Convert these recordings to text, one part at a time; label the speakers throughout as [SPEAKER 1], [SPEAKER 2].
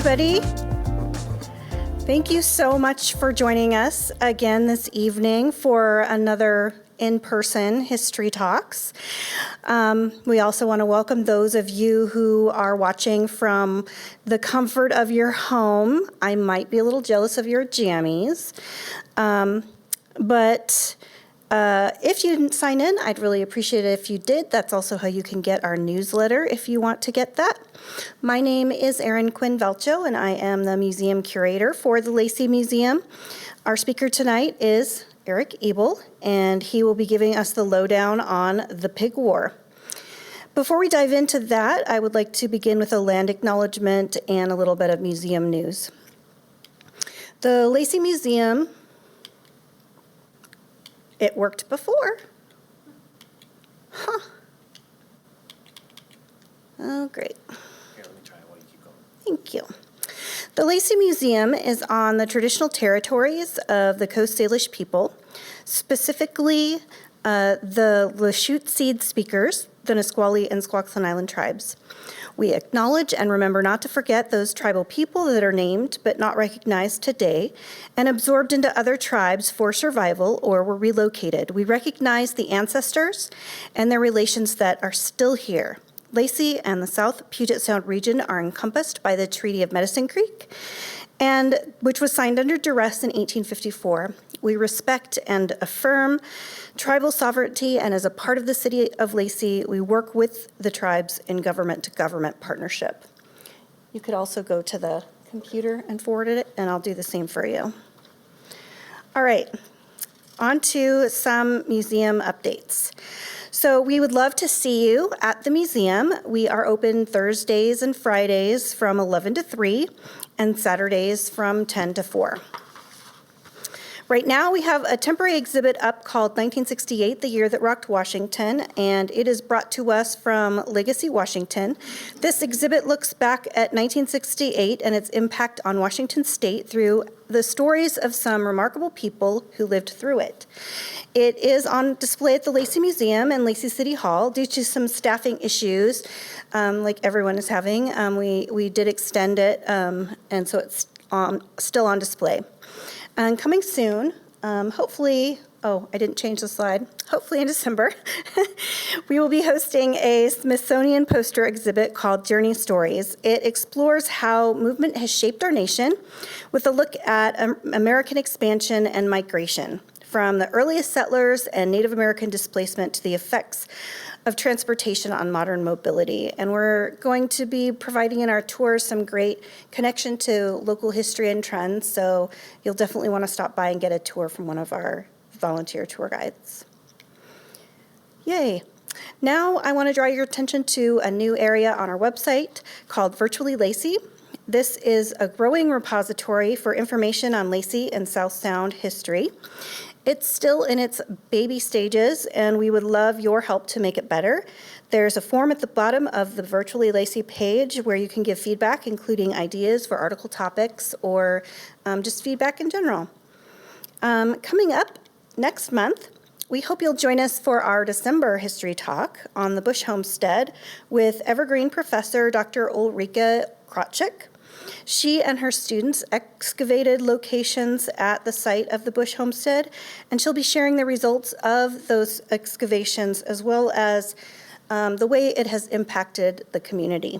[SPEAKER 1] everybody. Thank you so much for joining us again this evening for another in-person History Talks. We also want to welcome those of you who are watching from the comfort of your home. I might be a little jealous of your jammies, but if you didn't sign in, I'd really appreciate it if you did. That's also how you can get our newsletter if you want to get that. My name is Erin Quinn Velcho, and I am the museum curator for the Lacey Museum. Our speaker tonight is Erich Ebel, and he will be giving us the lowdown on the Pig War. Before we dive into that, I would like to begin with a land acknowledgement and a little bit of museum news. The Lacey Museum, it worked before. Huh. Oh, great.
[SPEAKER 2] Here, let me try it while you keep going.
[SPEAKER 1] Thank you. The Lacey Museum is on the traditional territories of the Coast Salish people, specifically the Lachute Seed speakers, the Nisqually and Squaxin Island tribes. We acknowledge and remember not to forget those tribal people that are named but not recognized today and absorbed into other tribes for survival or were relocated. We recognize the ancestors and their relations that are still here. Lacey and the South Puget Sound region are encompassed by the Treaty of Medicine Creek, and which was signed under duress in 1854. We respect and affirm tribal sovereignty, and as a part of the city of Lacey, we work with the tribes in government-to-government partnership. You could also go to the computer and forward it, and I'll do the same for you. All right, on to some museum updates. So we would love to see you at the museum. We are open Thursdays and Fridays from 11 to 3 and Saturdays from 10 to 4. Right now we have a temporary exhibit up called 1968, the Year That Rocked Washington, and it is brought to us from Legacy, Washington. This exhibit looks back at 1968 and its impact on Washington State through the stories of some remarkable people who lived through it. It is on display at the Lacey Museum and Lacey City Hall due to some staffing issues, like everyone is having. We did extend it, and so it's still on display. And coming soon, hopefully, I didn't change the slide, hopefully in December, we will be hosting a Smithsonian poster exhibit called Journey Stories. It explores how movement has shaped our nation with a look at American expansion and migration, from the earliest settlers and Native American displacement to the effects of transportation on modern mobility. And we're going to be providing in our tours some great connection to local history and trends, so you'll definitely want to stop by and get a tour from one of our volunteer tour guides. Yay. Now I want to draw your attention to a new area on our website called Virtually Lacey. This is a growing repository for information on Lacey and South Sound history. It's still in its baby stages, and we would love your help to make it better. There's a form at the bottom of the Virtually Lacey page where you can give feedback, including ideas for article topics or just feedback in general. Coming up next month, we hope you'll join us for our December history talk on the Bush Homestead with Evergreen professor Dr. Ulrika Krawczyk. She and her students excavated locations at the site of the Bush Homestead, and she'll be sharing the results of those excavations as well as the way it has impacted the community.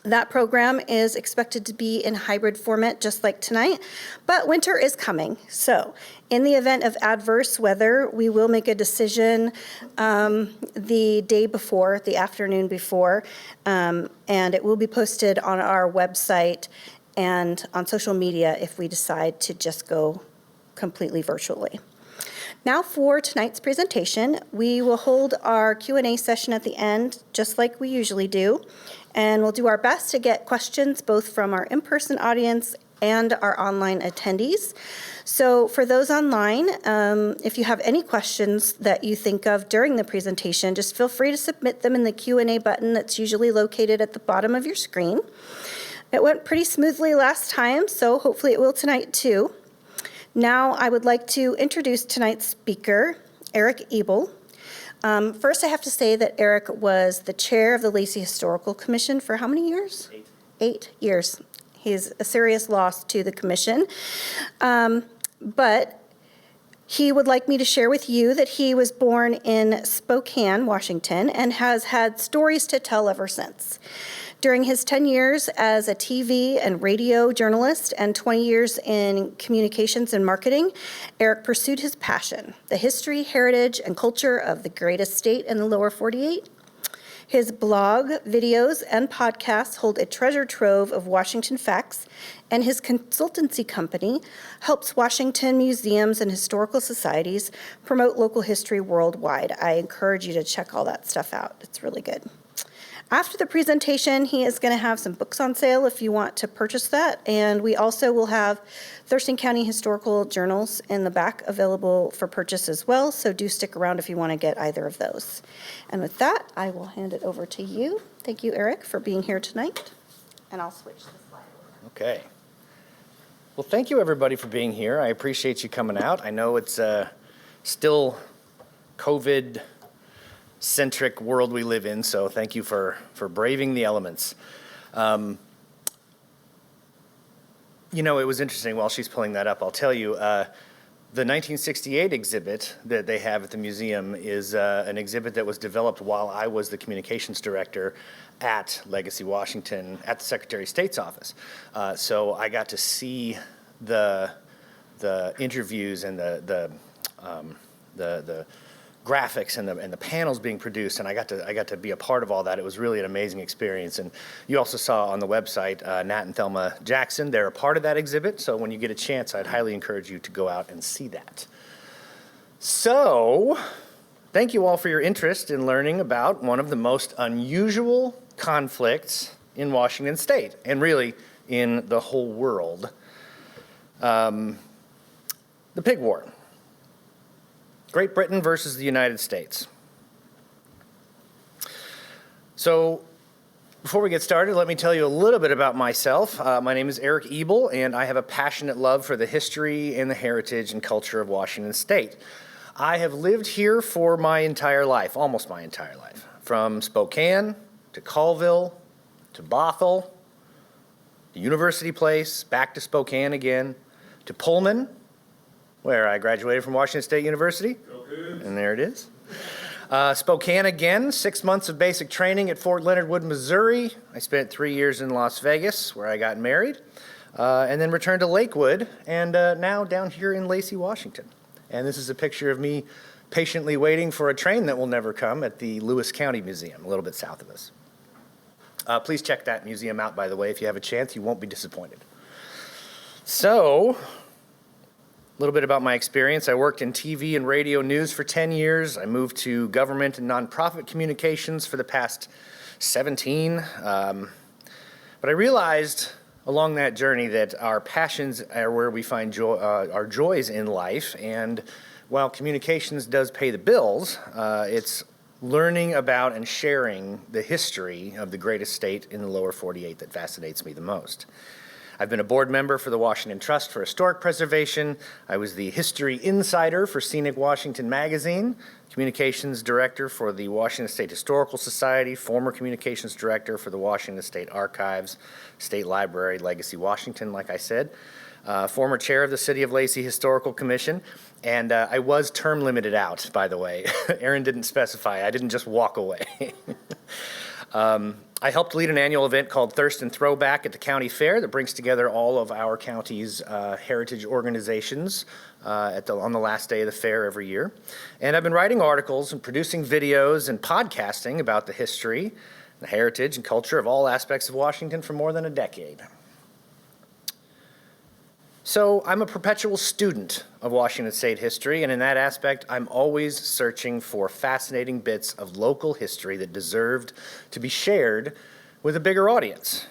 [SPEAKER 1] That program is expected to be in hybrid format just like tonight, but winter is coming. So in the event of adverse weather, we will make a decision the day before, the afternoon before, and it will be posted on our website and on social media if we decide to just go completely virtually. Now for tonight's presentation, we will hold our Q&A session at the end, just like we usually do, and we'll do our best to get questions both from our in-person audience and our online attendees. So for those online, if you have any questions that you think of during the presentation, just feel free to submit them in the Q&A button that's usually located at the bottom of your screen. It went pretty smoothly last time, so hopefully it will tonight too. Now I would like to introduce tonight's speaker, Erich Ebel. First, I have to say that Erich was the chair of the Lacey Historical Commission for how many years?
[SPEAKER 2] 8.
[SPEAKER 1] 8 years. He's a serious loss to the commission. But he would like me to share with you that he was born in Spokane, Washington, and has had stories to tell ever since. During his 10 years as a TV and radio journalist and 20 years in communications and marketing, Erich pursued his passion, the history, heritage, and culture of the greatest state in the lower 48. His blog, videos, and podcasts hold a treasure trove of Washington facts, and his consultancy company helps Washington museums and historical societies promote local history worldwide. I encourage you to check all that stuff out. It's really good. After the presentation, he is going to have some books on sale if you want to purchase that, and we also will have Thurston County historical journals in the back available for purchase as well, so do stick around if you want to get either of those. And with that, I will hand it over to you. Thank you, Erich, for being here tonight, and I'll switch the slide.
[SPEAKER 3] Okay. Well, thank you, everybody, for being here. I appreciate you coming out. I know it's still COVID-centric world we live in, so thank you for braving the elements. You know, it was interesting. While she's pulling that up, I'll tell you, the 1968 exhibit that they have at the museum is an exhibit that was developed while I was the communications director at Legacy Washington at the Secretary of State's office. So I got to see the interviews and the graphics and the panels being produced, and I got to be a part of all that. It was really an amazing experience. And you also saw on the website Nat and Thelma Jackson. They're a part of that exhibit, so when you get a chance, I'd highly encourage you to go out and see that. So, thank you all for your interest in learning about one of the most unusual conflicts in Washington State, and really in the whole world, the Pig War. Great Britain versus the United States. So before we get started, let me tell you a little bit about myself. My name is Erich Ebel, and I have a passionate love for the history and the heritage and culture of Washington State. I have lived here for my entire life, almost my entire life, from Spokane to Colville to Bothell, to University Place, back to Spokane again, to Pullman, where I graduated from Washington State University, and there it is. Spokane again, 6 months of basic training at Fort Leonard Wood, Missouri. I spent 3 years in Las Vegas, where I got married, and then returned to Lakewood, and now down here in Lacey, Washington. And this is a picture of me patiently waiting for a train that will never come at the Lewis County Museum, a little bit south of us. Please check that museum out, by the way. If you have a chance, you won't be disappointed. So, a little bit about my experience. I worked in TV and radio news for 10 years. I moved to government and nonprofit communications for the past 17. But I realized along that journey that our passions are where we find our joys in life. And while communications does pay the bills, it's learning about and sharing the history of the greatest state in the lower 48 that fascinates me the most. I've been a board member for the Washington Trust for Historic Preservation. I was the history insider for Scenic Washington Magazine, communications director for the Washington State Historical Society, former communications director for the Washington State Archives, State Library, Legacy Washington, like I said, former chair of the City of Lacey Historical Commission, and I was term limited out, by the way. Aaron didn't specify. I didn't just walk away. I helped lead an annual event called Thurston Throwback at the county fair that brings together all of our county's heritage organizations on the last day of the fair every year. And I've been writing articles and producing videos and podcasting about the history, the heritage, and culture of all aspects of Washington for more than a decade. So I'm a perpetual student of Washington State history, and in that aspect, I'm always searching for fascinating bits of local history that deserved to be shared with a bigger audience.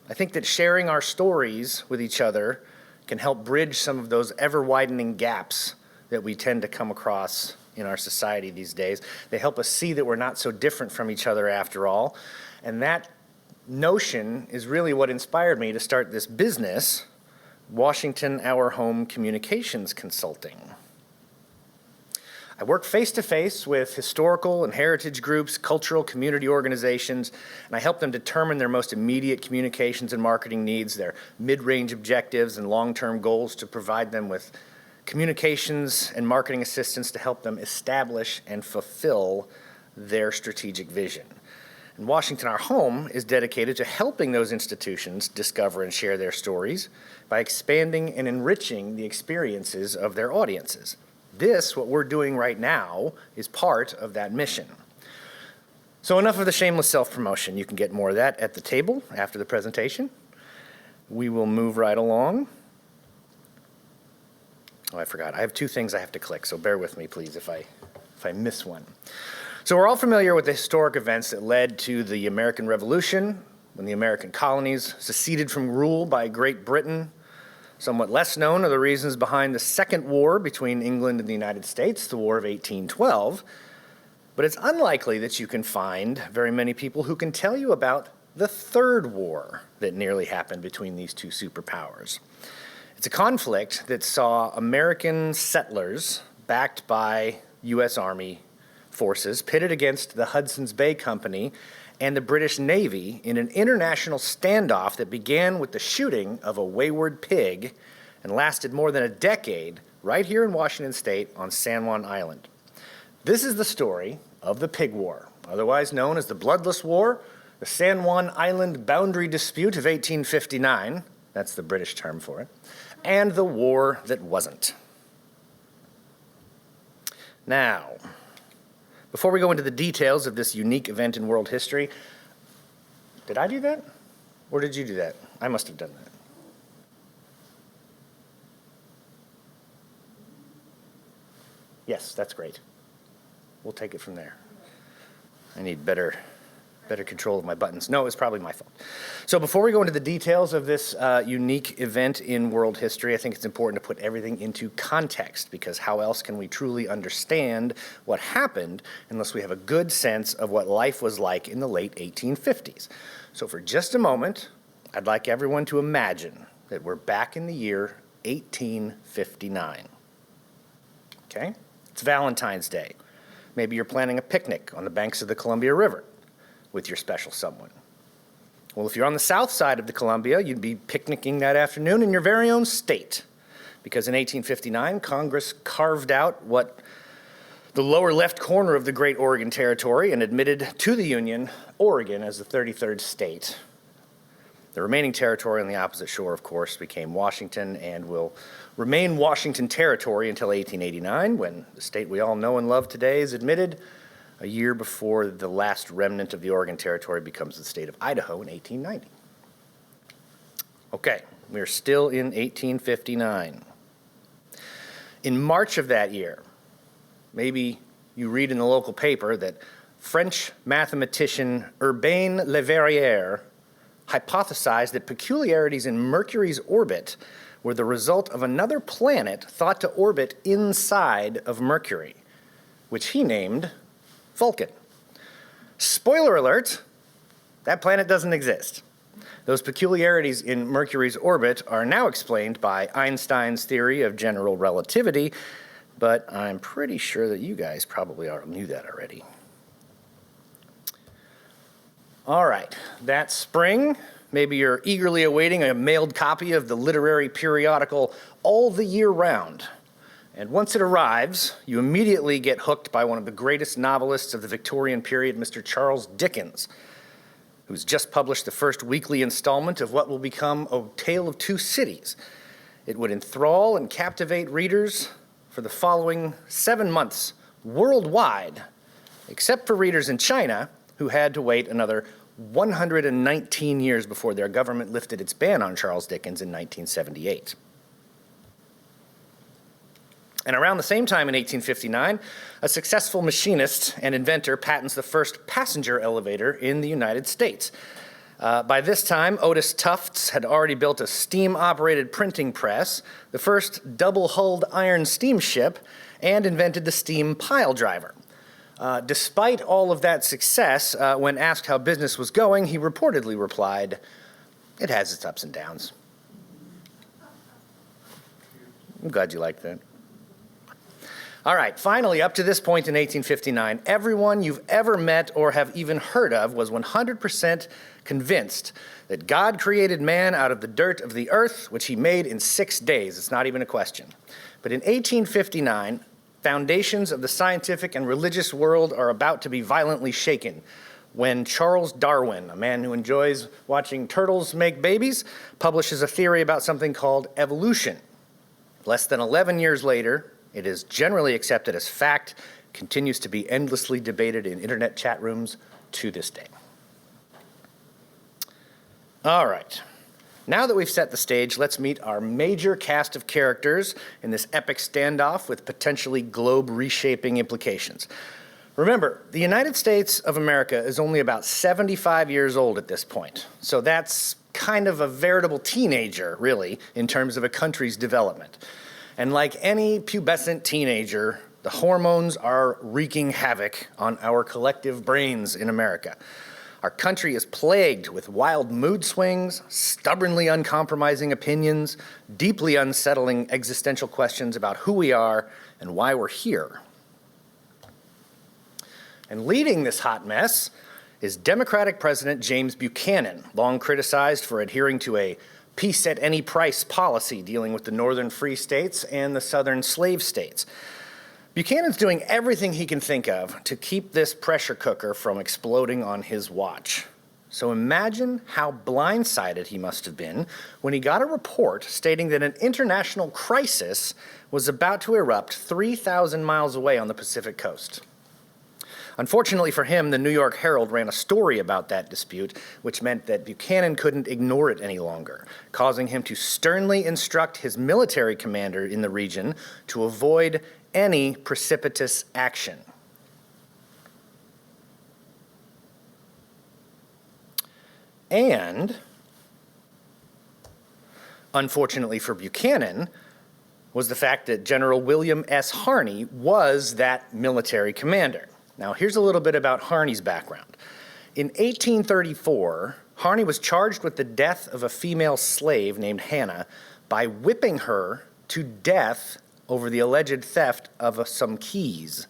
[SPEAKER 3] I think that sharing our stories with each other can help bridge some of those ever-widening gaps that we tend to come across in our society these days. They help us see that we're not so different from each other after all, and that notion is really what inspired me to start this business, Washington Our Home Communications Consulting. I work face-to-face with historical and heritage groups, cultural community organizations, and I help them determine their most immediate communications and marketing needs, their mid-range objectives and long-term goals to provide them with communications and marketing assistance to help them establish and fulfill their strategic vision. And Washington, Our Home, is dedicated to helping those institutions discover and share their stories by expanding and enriching the experiences of their audiences. This, what we're doing right now, is part of that mission. So enough of the shameless self-promotion. You can get more of that at the table after the presentation. We will move right along. Oh, I forgot. I have two things I have to click, so bear with me, please, if I miss one. So we're all familiar with the historic events that led to the American Revolution, when the American colonies seceded from rule by Great Britain. Somewhat less known are the reasons behind the Second War between England and the United States, the War of 1812. But it's unlikely that you can find very many people who can tell you about the Third War that nearly happened between these two superpowers. It's a conflict that saw American settlers, backed by U.S. Army forces, pitted against the Hudson's Bay Company and the British Navy in an international standoff that began with the shooting of a wayward pig and lasted more than a decade right here in Washington State on San Juan Island. This is the story of the Pig War, otherwise known as the Bloodless War, the San Juan Island Boundary Dispute of 1859, that's the British term for it, and the War That Wasn't. Now, before we go into the details of this unique event in world history, did I do that? Or did you do that? I must have done that. Yes, that's great. We'll take it from there. I need better control of my buttons. No, it was probably my fault. So before we go into the details of this unique event in world history, I think it's important to put everything into context, because how else can we truly understand what happened unless we have a good sense of what life was like in the late 1850s. So for just a moment, I'd like everyone to imagine that we're back in the year 1859. Okay? It's Valentine's Day. Maybe you're planning a picnic on the banks of the Columbia River with your special someone. Well, if you're on the south side of the Columbia, you'd be picnicking that afternoon in your very own state, because in 1859, Congress carved out what the lower left corner of the Great Oregon Territory and admitted to the Union Oregon as the 33rd state. The remaining territory on the opposite shore, of course, became Washington and will remain Washington Territory until 1889, when the state we all know and love today is admitted, a year before the last remnant of the Oregon Territory becomes the state of Idaho in 1890. Okay, we're still in 1859. In March of that year, maybe you read in the local paper that French mathematician Urbain Le Verrier hypothesized that peculiarities in Mercury's orbit were the result of another planet thought to orbit inside of Mercury, which he named Vulcan. Spoiler alert, that planet doesn't exist. Those peculiarities in Mercury's orbit are now explained by Einstein's theory of general relativity, but I'm pretty sure that you guys probably knew that already. All right, that spring, maybe you're eagerly awaiting a mailed copy of the literary periodical All the Year Round. And once it arrives, you immediately get hooked by one of the greatest novelists of the Victorian period, Mr. Charles Dickens, who's just published the first weekly installment of what will become A Tale of Two Cities. It would enthrall and captivate readers for the following 7 months worldwide, except for readers in China, who had to wait another 119 years before their government lifted its ban on Charles Dickens in 1978. And around the same time in 1859, a successful machinist and inventor patents the first passenger elevator in the United States. By this time, Otis Tufts had already built a steam-operated printing press, the first double-hulled iron steamship, and invented the steam pile driver. Despite all of that success, when asked how business was going, he reportedly replied, "It has its ups and downs." I'm glad you liked that. All right, finally, up to this point in 1859, everyone you've ever met or have even heard of was 100% convinced that God created man out of the dirt of the earth, which he made in 6 days. It's not even a question. But in 1859, foundations of the scientific and religious world are about to be violently shaken when Charles Darwin, a man who enjoys watching turtles make babies, publishes a theory about something called evolution. Less than 11 years later, it is generally accepted as fact, continues to be endlessly debated in internet chat rooms to this day. All right. Now that we've set the stage, let's meet our major cast of characters in this epic standoff with potentially globe-reshaping implications. Remember, the United States of America is only about 75 years old at this point, so that's kind of a veritable teenager, really, in terms of a country's development. And like any pubescent teenager, the hormones are wreaking havoc on our collective brains in America. Our country is plagued with wild mood swings, stubbornly uncompromising opinions, deeply unsettling existential questions about who we are and why we're here. And leading this hot mess is Democratic President James Buchanan, long criticized for adhering to a peace at any price policy dealing with the northern free states and the southern slave states. Buchanan's doing everything he can think of to keep this pressure cooker from exploding on his watch. So imagine how blindsided he must have been when he got a report stating that an international crisis was about to erupt 3,000 miles away on the Pacific coast. Unfortunately for him, the New York Herald ran a story about that dispute, which meant that Buchanan couldn't ignore it any longer, causing him to sternly instruct his military commander in the region to avoid any precipitous action. And, unfortunately for Buchanan, was the fact that General William S. Harney was that military commander. Now, here's a little bit about Harney's background. In 1834, Harney was charged with the death of a female slave named Hannah by whipping her to death over the alleged theft of some keys.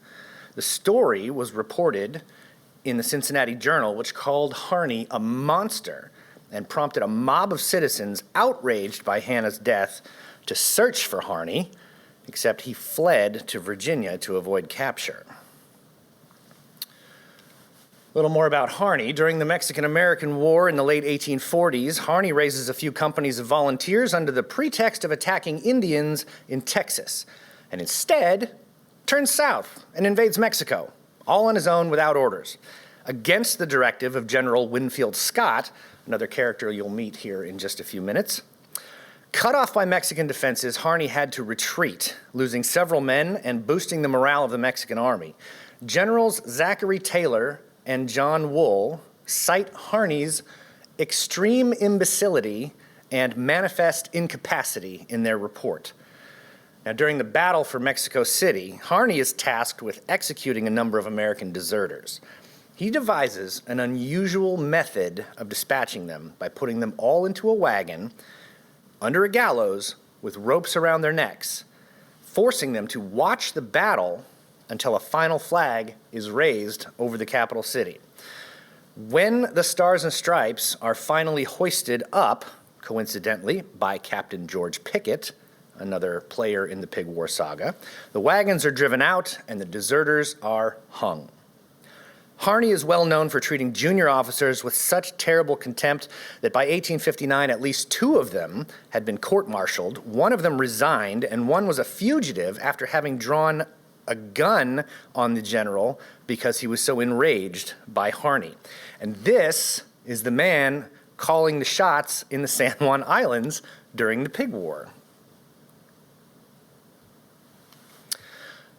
[SPEAKER 3] The story was reported in the Cincinnati Journal, which called Harney a monster and prompted a mob of citizens outraged by Hannah's death to search for Harney, except he fled to Virginia to avoid capture. A little more about Harney. During the Mexican-American War in the late 1840s, Harney raises a few companies of volunteers under the pretext of attacking Indians in Texas, and instead turns south and invades Mexico, all on his own without orders, against the directive of General Winfield Scott, another character you'll meet here in just a few minutes. Cut off by Mexican defenses, Harney had to retreat, losing several men and boosting the morale of the Mexican army. Generals Zachary Taylor and John Wool cite Harney's extreme imbecility and manifest incapacity in their report. Now, during the battle for Mexico City, Harney is tasked with executing a number of American deserters. He devises an unusual method of dispatching them by putting them all into a wagon under a gallows with ropes around their necks, forcing them to watch the battle until a final flag is raised over the capital city. When the Stars and Stripes are finally hoisted up, coincidentally, by Captain George Pickett, another player in the Pig War saga, the wagons are driven out and the deserters are hung. Harney is well known for treating junior officers with such terrible contempt that by 1859, at least 2 of them had been court-martialed, 1 of them resigned, and 1 was a fugitive after having drawn a gun on the general because he was so enraged by Harney. And this is the man calling the shots in the San Juan Islands during the Pig War.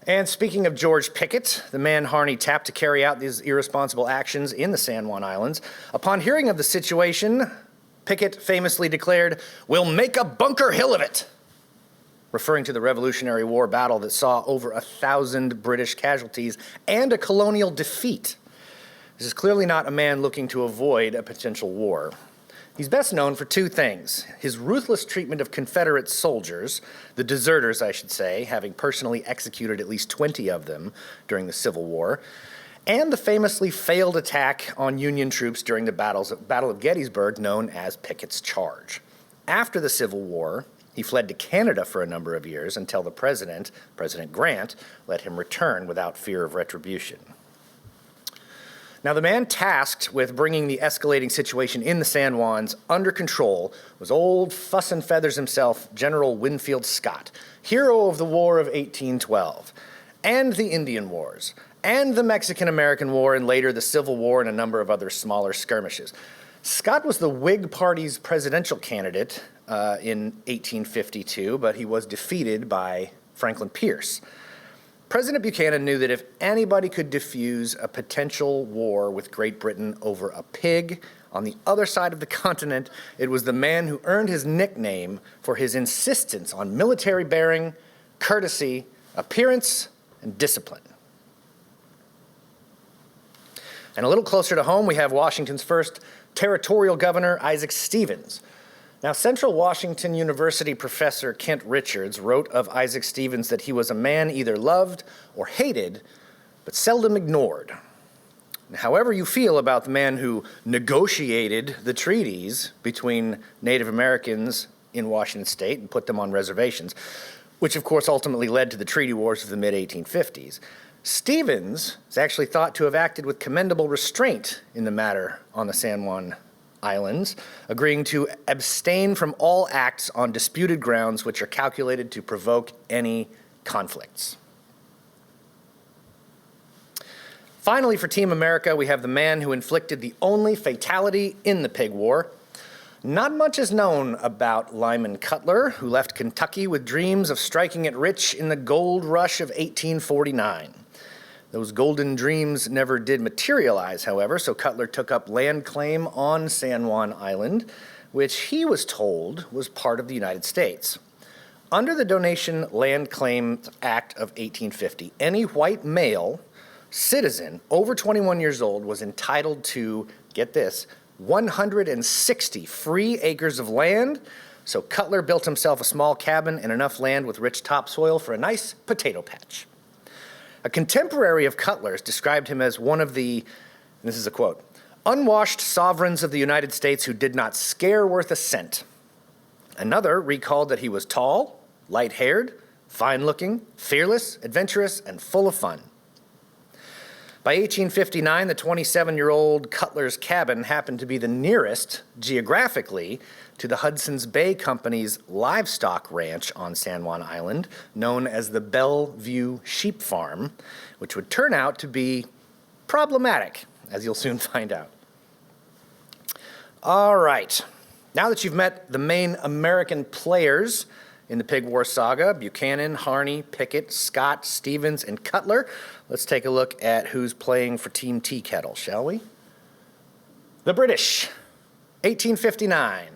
[SPEAKER 3] And speaking of George Pickett, the man Harney tapped to carry out these irresponsible actions in the San Juan Islands, upon hearing of the situation, Pickett famously declared, "We'll make a Bunker Hill of it," referring to the Revolutionary War battle that saw over 1,000 British casualties and a colonial defeat. This is clearly not a man looking to avoid a potential war. He's best known for two things: his ruthless treatment of Confederate soldiers, the deserters, I should say, having personally executed at least 20 of them during the Civil War, and the famously failed attack on Union troops during the Battle of Gettysburg, known as Pickett's Charge. After the Civil War, he fled to Canada for a number of years until the President Grant, let him return without fear of retribution. Now, the man tasked with bringing the escalating situation in the San Juans under control was old fuss and feathers himself, General Winfield Scott, hero of the War of 1812, and the Indian Wars, and the Mexican-American War, and later the Civil War and a number of other smaller skirmishes. Scott was the Whig Party's presidential candidate in 1852, but he was defeated by Franklin Pierce. President Buchanan knew that if anybody could defuse a potential war with Great Britain over a pig on the other side of the continent, it was the man who earned his nickname for his insistence on military bearing, courtesy, appearance, and discipline. And a little closer to home, we have Washington's first territorial governor, Isaac Stevens. Now, Central Washington University professor Kent Richards wrote of Isaac Stevens that he was a man either loved or hated, but seldom ignored. However you feel about the man who negotiated the treaties between Native Americans in Washington state and put them on reservations, which of course ultimately led to the treaty wars of the mid-1850s, Stevens is actually thought to have acted with commendable restraint in the matter on the San Juan Islands, agreeing to abstain from all acts on disputed grounds which are calculated to provoke any conflicts. Finally, for Team America, we have the man who inflicted the only fatality in the Pig War. Not much is known about Lyman Cutler, who left Kentucky with dreams of striking it rich in the gold rush of 1849. Those golden dreams never did materialize, however, so Cutler took up land claim on San Juan Island, which he was told was part of the United States. Under the Donation Land Claims Act of 1850, any white male citizen over 21 years old was entitled to, get this, 160 free acres of land, so Cutler built himself a small cabin and enough land with rich topsoil for a nice potato patch. A contemporary of Cutler's described him as one of the, and this is a quote, unwashed sovereigns of the United States who did not scare worth a cent. Another recalled that he was tall, light-haired, fine-looking, fearless, adventurous, and full of fun. By 1859, the 27-year-old Cutler's cabin happened to be the nearest, geographically, to the Hudson's Bay Company's livestock ranch on San Juan Island, known as the Bellevue Sheep Farm, which would turn out to be problematic, as you'll soon find out. All right, now that you've met the main American players in the Pig War saga, Buchanan, Harney, Pickett, Scott, Stevens, and Cutler, let's take a look at who's playing for Team Tea Kettle, shall we? The British, 1859.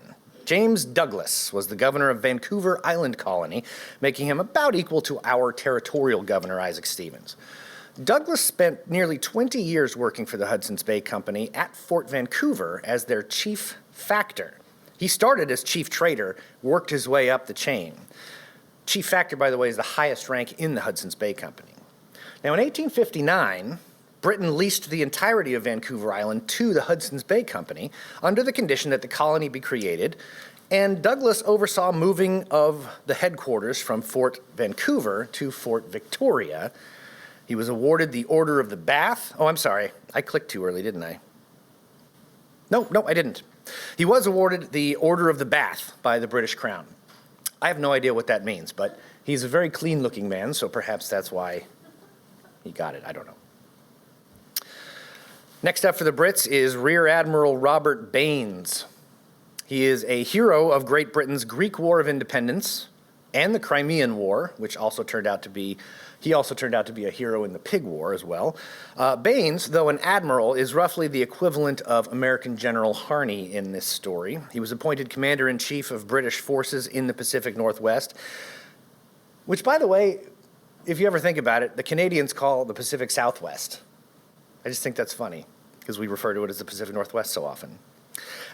[SPEAKER 3] James Douglas was the governor of Vancouver Island Colony, making him about equal to our territorial governor, Isaac Stevens. Douglas spent nearly 20 years working for the Hudson's Bay Company at Fort Vancouver as their chief factor. He started as chief trader, worked his way up the chain. Chief factor, by the way, is the highest rank in the Hudson's Bay Company. Now, in 1859, Britain leased the entirety of Vancouver Island to the Hudson's Bay Company under the condition that the colony be created, and Douglas oversaw moving of the headquarters from Fort Vancouver to Fort Victoria. He was awarded the Order of the Bath. Oh, I'm sorry. I clicked too early, didn't I? No, I didn't. He was awarded the Order of the Bath by the British Crown. I have no idea what that means, but he's a very clean-looking man, so perhaps that's why he got it. I don't know. Next up for the Brits is Rear Admiral Robert Baines. He is a hero of Great Britain's Greek War of Independence and the Crimean War, which also turned out to be, he also turned out to be a hero in the Pig War as well. Baines, though an admiral, is roughly the equivalent of American General Harney in this story. He was appointed Commander-in-Chief of British forces in the Pacific Northwest, which, by the way, if you ever think about it, the Canadians call the Pacific Southwest. I just think that's funny, because we refer to it as the Pacific Northwest so often.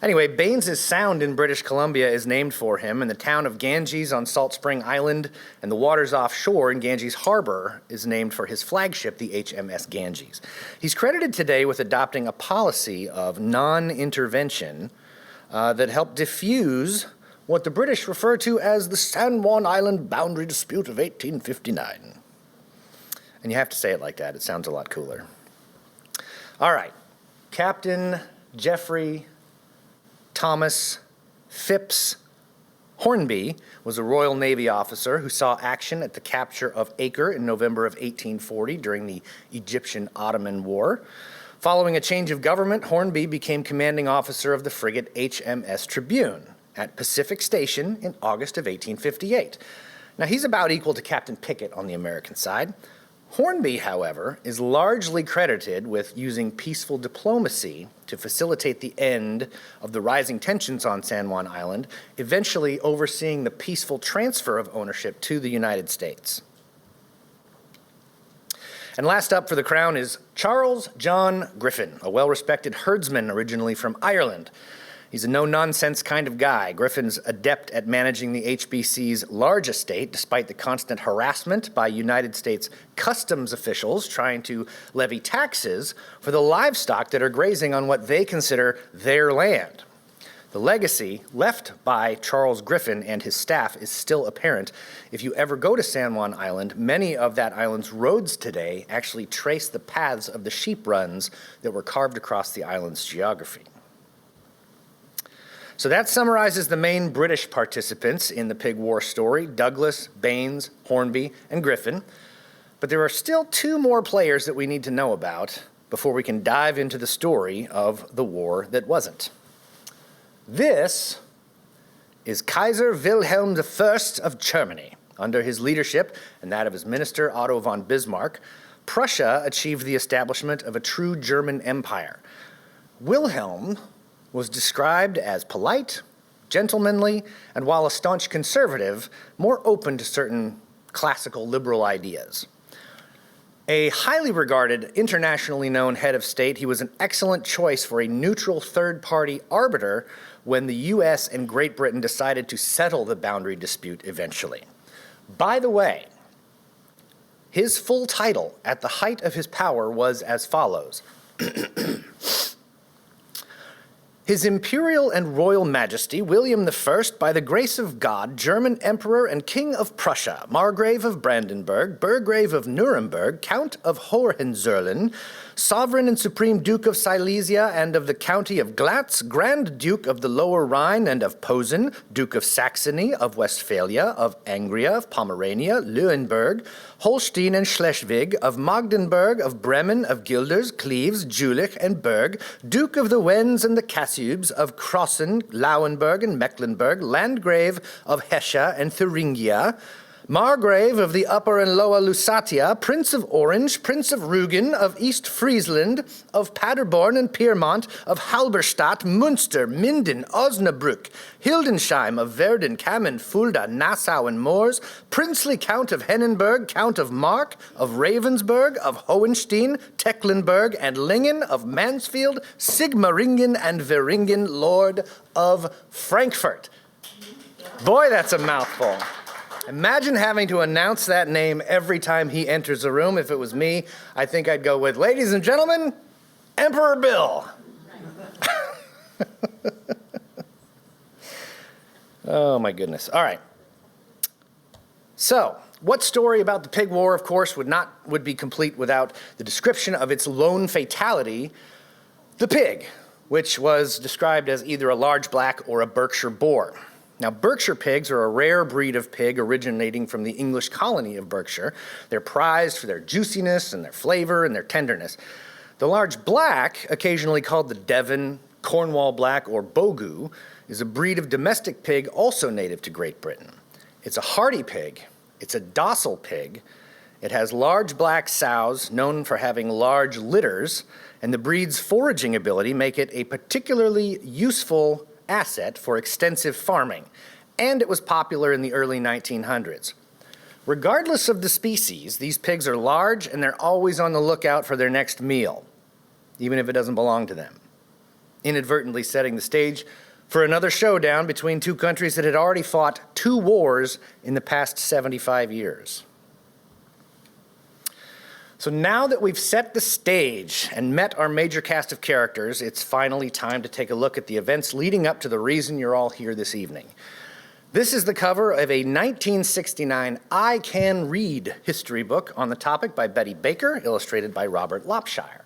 [SPEAKER 3] Anyway, Baines' Sound in British Columbia is named for him, and the town of Ganges on Salt Spring Island and the waters offshore in Ganges Harbor is named for his flagship, the HMS Ganges. He's credited today with adopting a policy of non-intervention that helped diffuse what the British refer to as the San Juan Island boundary dispute of 1859. And you have to say it like that. It sounds a lot cooler. All right. Captain Geoffrey Thomas Phipps Hornby was a Royal Navy officer who saw action at the capture of Acre in November of 1840 during the Egyptian-Ottoman War. Following a change of government, Hornby became commanding officer of the frigate HMS Tribune at Pacific Station in August of 1858. Now, he's about equal to Captain Pickett on the American side. Hornby, however, is largely credited with using peaceful diplomacy to facilitate the end of the rising tensions on San Juan Island, eventually overseeing the peaceful transfer of ownership to the United States. And last up for the crown is Charles John Griffin, a well-respected herdsman originally from Ireland. He's a no-nonsense kind of guy. Griffin's adept at managing the HBC's large estate, despite the constant harassment by United States customs officials trying to levy taxes for the livestock that are grazing on what they consider their land. The legacy left by Charles Griffin and his staff is still apparent. If you ever go to San Juan Island, many of that island's roads today actually trace the paths of the sheep runs that were carved across the island's geography. So that summarizes the main British participants in the Pig War story: Douglas, Baines, Hornby, and Griffin. But there are still two more players that we need to know about before we can dive into the story of the war that wasn't. This is Kaiser Wilhelm I of Germany. Under his leadership and that of his minister Otto von Bismarck, Prussia achieved the establishment of a true German empire. Wilhelm was described as polite, gentlemanly, and while a staunch conservative, more open to certain classical liberal ideas. A highly regarded, internationally known head of state, he was an excellent choice for a neutral third-party arbiter when the US and Great Britain decided to settle the boundary dispute eventually. By the way, his full title at the height of his power was as follows: His Imperial and Royal Majesty, William I, by the grace of God, German Emperor and King of Prussia, Margrave of Brandenburg, Burgrave of Nuremberg, Count of Hohenzollern, Sovereign and Supreme Duke of Silesia and of the County of Glatz, Grand Duke of the Lower Rhine and of Posen, Duke of Saxony, of Westphalia, of Angria, of Pomerania, Leuenburg, Holstein and Schleswig, of Magdeburg, of Bremen, of Guelders, Cleves, Jülich, and Berg, Duke of the Wends and the Cassubes, of Crossen, Lauenburg, and Mecklenburg, Landgrave of Hesse and Thuringia, Margrave of the Upper and Lower Lusatia, Prince of Orange, Prince of Rügen, of East Friesland, of Paderborn and Piedmont, of Halberstadt, Münster, Minden, Osnabrück, Hildesheim, of Verden, Kamen, Fulda, Nassau, and Moors, Princely Count of Hennenberg, Count of Mark, of Ravensburg, of Hohenstein, Tecklenburg, and Lingen, of Mansfield, Sigmaringen, and Veringen, Lord of Frankfurt. Boy, that's a mouthful. Imagine having to announce that name every time he enters a room. If it was me, I think I'd go with, ladies and gentlemen, Emperor Bill. Oh, my goodness. All right. So, what story about the Pig War, of course, would be complete without the description of its lone fatality, the pig, which was described as either a large black or a Berkshire boar. Now, Berkshire pigs are a rare breed of pig originating from the English colony of Berkshire. They're prized for their juiciness and their flavor and their tenderness. The large black, occasionally called the Devon, Cornwall black, or Bogu, is a breed of domestic pig also native to Great Britain. It's a hardy pig. It's a docile pig. It has large black sows known for having large litters, and the breed's foraging ability make it a particularly useful asset for extensive farming, and it was popular in the early 1900s. Regardless of the species, these pigs are large and they're always on the lookout for their next meal, even if it doesn't belong to them. inadvertently setting the stage for another showdown between two countries that had already fought 2 wars in the past 75 years. So now that we've set the stage and met our major cast of characters, it's finally time to take a look at the events leading up to the reason you're all here this evening. This is the cover of a 1969 I Can Read history book on the topic by Betty Baker, illustrated by Robert Lopshire.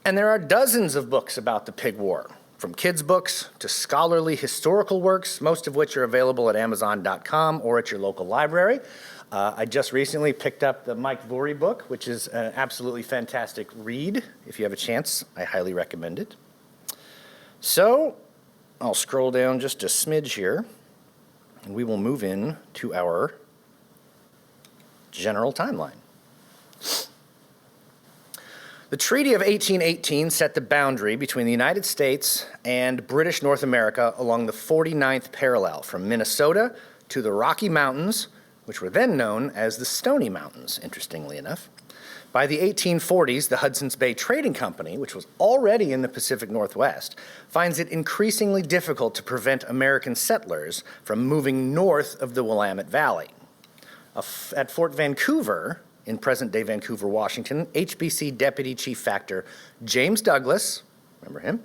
[SPEAKER 3] And there are dozens of books about the Pig War, from kids' books to scholarly historical works, most of which are available at Amazon.com or at your local library. I just recently picked up the Mike Vorey book, which is an absolutely fantastic read. If you have a chance, I highly recommend it. So I'll scroll down just a smidge here, and we will move in to our general timeline. The Treaty of 1818 set the boundary between the United States and British North America along the 49th parallel from Minnesota to the Rocky Mountains, which were then known as the Stony Mountains, interestingly enough. By the 1840s, the Hudson's Bay Trading Company, which was already in the Pacific Northwest, finds it increasingly difficult to prevent American settlers from moving north of the Willamette Valley. At Fort Vancouver, in present-day Vancouver, Washington, HBC Deputy Chief Factor James Douglas, remember him,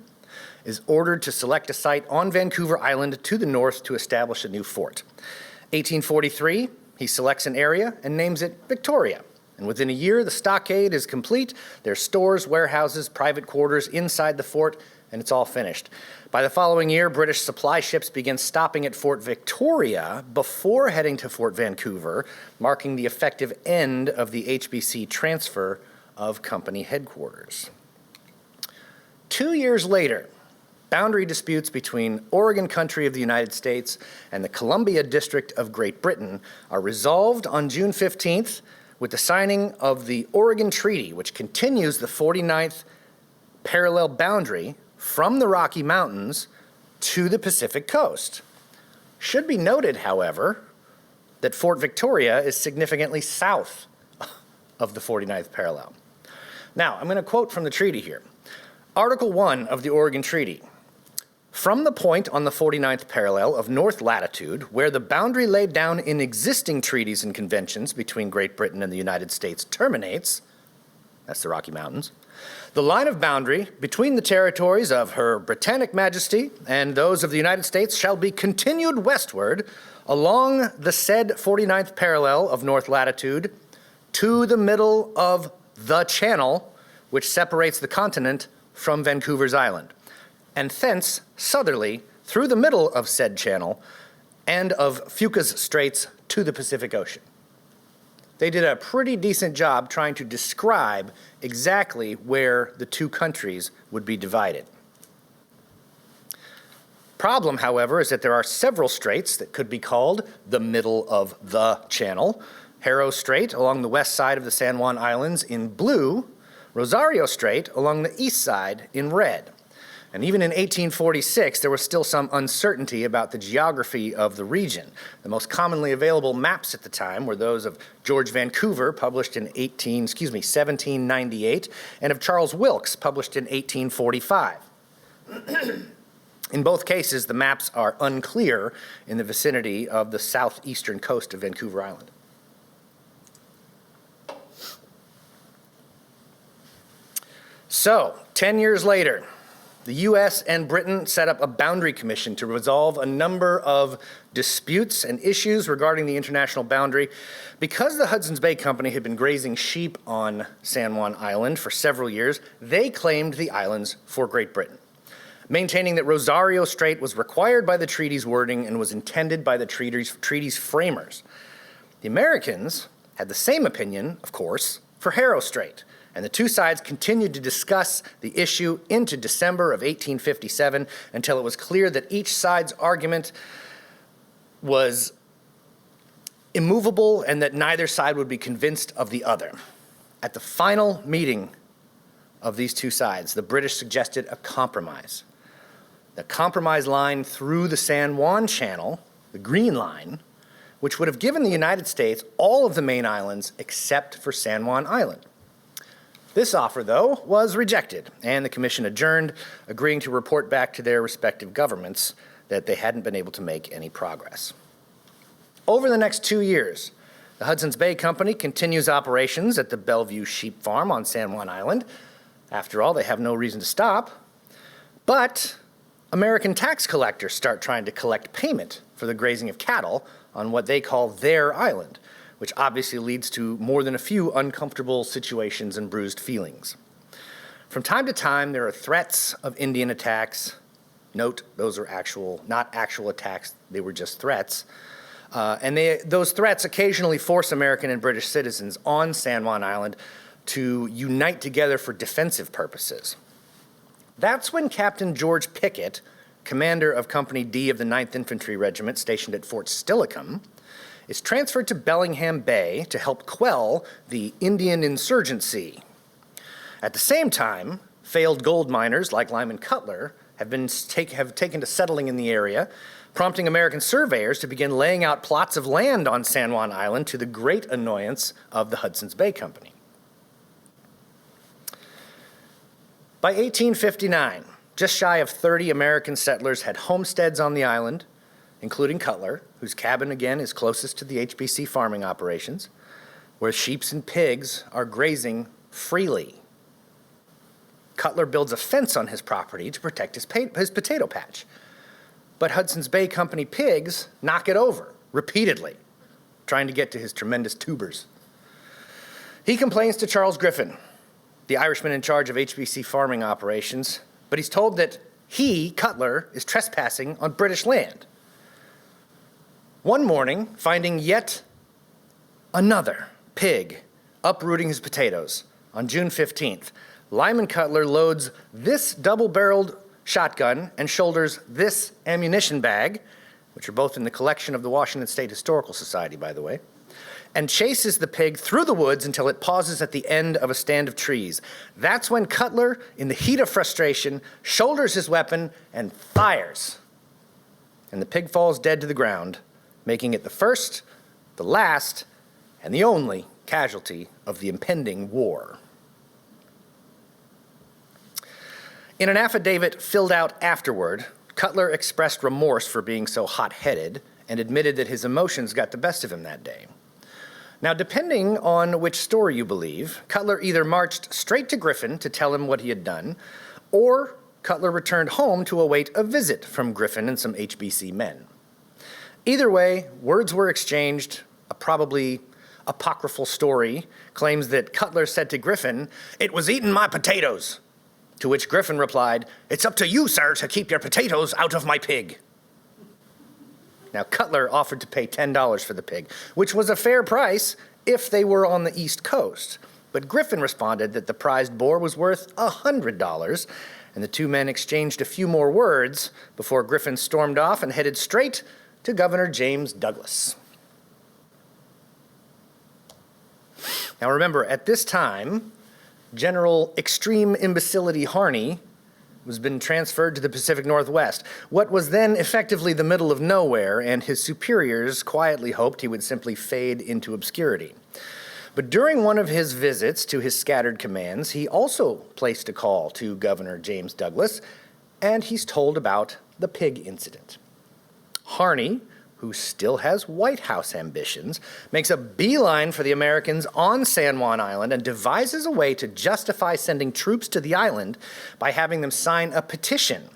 [SPEAKER 3] is ordered to select a site on Vancouver Island to the north to establish a new fort. 1843, he selects an area and names it Victoria. And within a year, the stockade is complete. There's stores, warehouses, private quarters inside the fort, and it's all finished. By the following year, British supply ships begin stopping at Fort Victoria before heading to Fort Vancouver, marking the effective end of the HBC transfer of company headquarters. 2 years later, boundary disputes between Oregon Country of the United States and the Columbia District of Great Britain are resolved on June 15th with the signing of the Oregon Treaty, which continues the 49th parallel boundary from the Rocky Mountains to the Pacific coast. Should be noted, however, that Fort Victoria is significantly south of the 49th parallel. Now, I'm going to quote from the treaty here. Article 1 of the Oregon Treaty. From the point on the 49th parallel of north latitude, where the boundary laid down in existing treaties and conventions between Great Britain and the United States terminates, that's the Rocky Mountains, the line of boundary between the territories of Her Britannic Majesty and those of the United States shall be continued westward along the said 49th parallel of north latitude to the middle of the channel which separates the continent from Vancouver's Island, and thence southerly through the middle of said channel and of Fuca's Straits to the Pacific Ocean. They did a pretty decent job trying to describe exactly where the two countries would be divided. Problem, however, is that there are several straits that could be called the middle of the channel. Harrow Strait along the west side of the San Juan Islands in blue, Rosario Strait along the east side in red. And even in 1846, there was still some uncertainty about the geography of the region. The most commonly available maps at the time were those of George Vancouver, published in 1798, and of Charles Wilkes, published in 1845. In both cases, the maps are unclear in the vicinity of the southeastern coast of Vancouver Island. So, 10 years later, the U.S. and Britain set up a boundary commission to resolve a number of disputes and issues regarding the international boundary. Because the Hudson's Bay Company had been grazing sheep on San Juan Island for several years, they claimed the islands for Great Britain, maintaining that Rosario Strait was required by the treaty's wording and was intended by the treaty's framers. The Americans had the same opinion, of course, for Harrow Strait, and the two sides continued to discuss the issue into December of 1857 until it was clear that each side's argument was immovable and that neither side would be convinced of the other. At the final meeting of these two sides, the British suggested a compromise. The compromise line through the San Juan Channel, the Green Line, which would have given the United States all of the main islands except for San Juan Island. This offer, though, was rejected, and the commission adjourned, agreeing to report back to their respective governments that they hadn't been able to make any progress. Over the next 2 years, the Hudson's Bay Company continues operations at the Bellevue Sheep Farm on San Juan Island. After all, they have no reason to stop. But American tax collectors start trying to collect payment for the grazing of cattle on what they call their island, which obviously leads to more than a few uncomfortable situations and bruised feelings. From time to time, there are threats of Indian attacks. Note, those are not actual attacks, they were just threats. Those threats occasionally force American and British citizens on San Juan Island to unite together for defensive purposes. That's when Captain George Pickett, commander of Company D of the 9th Infantry Regiment stationed at Fort Steilacoom, is transferred to Bellingham Bay to help quell the Indian insurgency. At the same time, failed gold miners like Lyman Cutler have taken to settling in the area, prompting American surveyors to begin laying out plots of land on San Juan Island to the great annoyance of the Hudson's Bay Company. By 1859, just shy of 30 American settlers had homesteads on the island, including Cutler, whose cabin again is closest to the HBC farming operations, where sheep and pigs are grazing freely. Cutler builds a fence on his property to protect his potato patch. But Hudson's Bay Company pigs knock it over repeatedly, trying to get to his tremendous tubers. He complains to Charles Griffin, the Irishman in charge of HBC farming operations, but he's told that he, Cutler, is trespassing on British land. One morning, finding yet another pig uprooting his potatoes, on June 15th, Lyman Cutler loads this double-barreled shotgun and shoulders this ammunition bag, which are both in the collection of the Washington State Historical Society, by the way, and chases the pig through the woods until it pauses at the end of a stand of trees. That's when Cutler, in the heat of frustration, shoulders his weapon and fires. And the pig falls dead to the ground, making it the first, the last, and the only casualty of the impending war. In an affidavit filled out afterward, Cutler expressed remorse for being so hot-headed and admitted that his emotions got the best of him that day. Now, depending on which story you believe, Cutler either marched straight to Griffin to tell him what he had done, or Cutler returned home to await a visit from Griffin and some HBC men. Either way, words were exchanged. A probably apocryphal story claims that Cutler said to Griffin, "It was eating my potatoes," to which Griffin replied, "It's up to you, sir, to keep your potatoes out of my pig." Now, Cutler offered to pay $10 for the pig, which was a fair price if they were on the East Coast. But Griffin responded that the prized boar was worth $100, and the two men exchanged a few more words before Griffin stormed off and headed straight to Governor James Douglas. Now remember, at this time, General Extreme Imbecility Harney was been transferred to the Pacific Northwest, what was then effectively the middle of nowhere, and his superiors quietly hoped he would simply fade into obscurity. But during one of his visits to his scattered commands, he also placed a call to Governor James Douglas, and he's told about the pig incident. Harney, who still has White House ambitions, makes a beeline for the Americans on San Juan Island and devises a way to justify sending troops to the island by having them sign a petition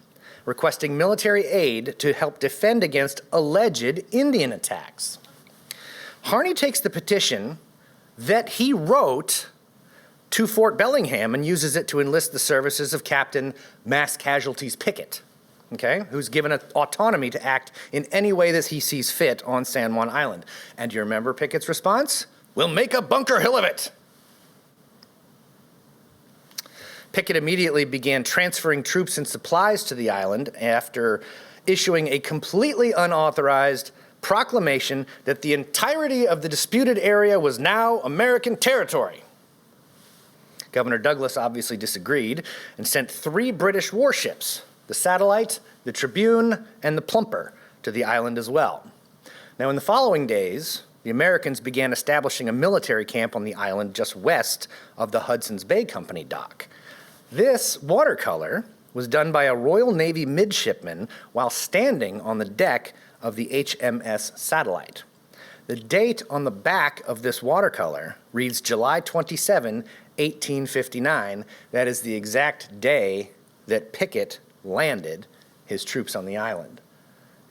[SPEAKER 3] requesting military aid to help defend against alleged Indian attacks. Harney takes the petition that he wrote to Fort Bellingham and uses it to enlist the services of Captain Mass Casualties Pickett, who's given autonomy to act in any way that he sees fit on San Juan Island. And do you remember Pickett's response? "We'll make a Bunker Hill of it." Pickett immediately began transferring troops and supplies to the island after issuing a completely unauthorized proclamation that the entirety of the disputed area was now American territory. Governor Douglas obviously disagreed and sent 3 British warships, the Satellite, the Tribune, and the Plumper, to the island as well. Now, in the following days, the Americans began establishing a military camp on the island just west of the Hudson's Bay Company dock. This watercolor was done by a Royal Navy midshipman while standing on the deck of the HMS Satellite. The date on the back of this watercolor reads July 27, 1859. That is the exact day that Pickett landed his troops on the island.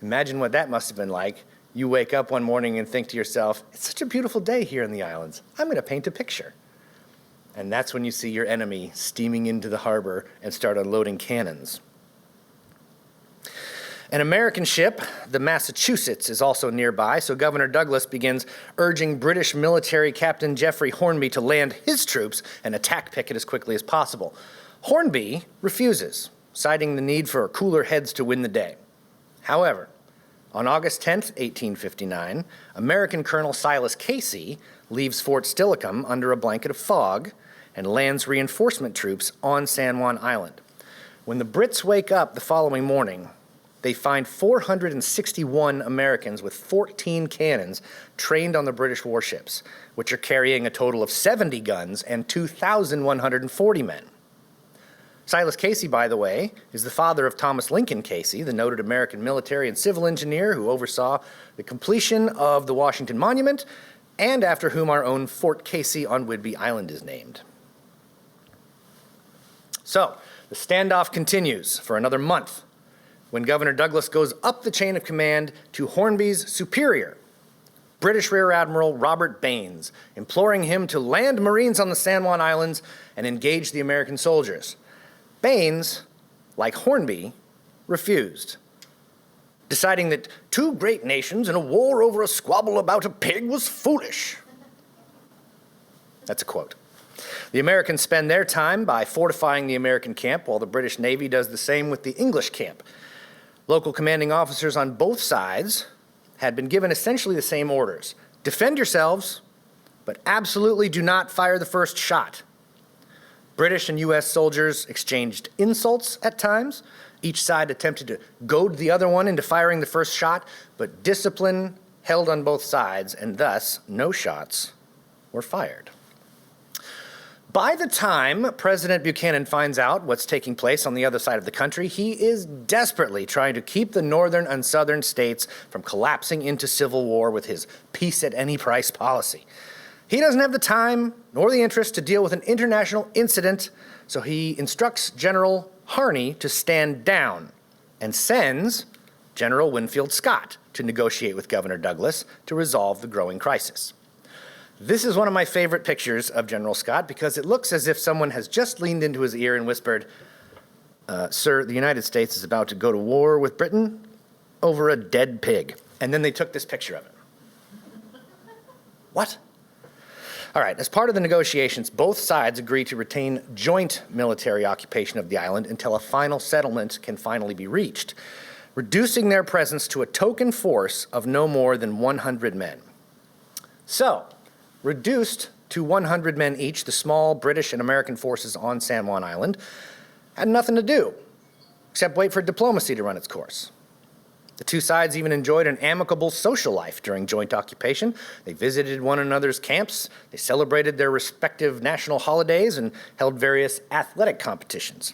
[SPEAKER 3] Imagine what that must have been like. You wake up one morning and think to yourself, it's such a beautiful day here in the islands. I'm going to paint a picture. And that's when you see your enemy steaming into the harbor and start unloading cannons. An American ship, the Massachusetts, is also nearby, so Governor Douglas begins urging British military Captain Geoffrey Hornby to land his troops and attack Pickett as quickly as possible. Hornby refuses, citing the need for cooler heads to win the day. However, on August 10, 1859, American Colonel Silas Casey leaves Fort Steilacoom under a blanket of fog and lands reinforcement troops on San Juan Island. When the Brits wake up the following morning, they find 461 Americans with 14 cannons trained on the British warships, which are carrying a total of 70 guns and 2,140 men. Silas Casey, by the way, is the father of Thomas Lincoln Casey, the noted American military and civil engineer who oversaw the completion of the Washington Monument and after whom our own Fort Casey on Whidbey Island is named. So, the standoff continues for another month when Governor Douglas goes up the chain of command to Hornby's superior, British Rear Admiral Robert Baines, imploring him to land Marines on the San Juan Islands and engage the American soldiers. Baines, like Hornby, refused, deciding that two great nations in a war over a squabble about a pig was foolish. That's a quote. The Americans spend their time by fortifying the American camp, while the British Navy does the same with the English camp. Local commanding officers on both sides had been given essentially the same orders. Defend yourselves, but absolutely do not fire the first shot. British and U.S. soldiers exchanged insults at times. Each side attempted to goad the other one into firing the first shot, but discipline held on both sides, and thus no shots were fired. By the time President Buchanan finds out what's taking place on the other side of the country, he is desperately trying to keep the northern and southern states from collapsing into civil war with his peace at any price policy. He doesn't have the time nor the interest to deal with an international incident, so he instructs General Harney to stand down and sends General Winfield Scott to negotiate with Governor Douglas to resolve the growing crisis. This is one of my favorite pictures of General Scott because it looks as if someone has just leaned into his ear and whispered, "Sir, the United States is about to go to war with Britain over a dead pig." And then they took this picture of it. What? All right, as part of the negotiations, both sides agree to retain joint military occupation of the island until a final settlement can finally be reached, reducing their presence to a token force of no more than 100 men. So, reduced to 100 men each, the small British and American forces on San Juan Island had nothing to do except wait for diplomacy to run its course. The two sides even enjoyed an amicable social life during joint occupation. They visited one another's camps, they celebrated their respective national holidays, and held various athletic competitions.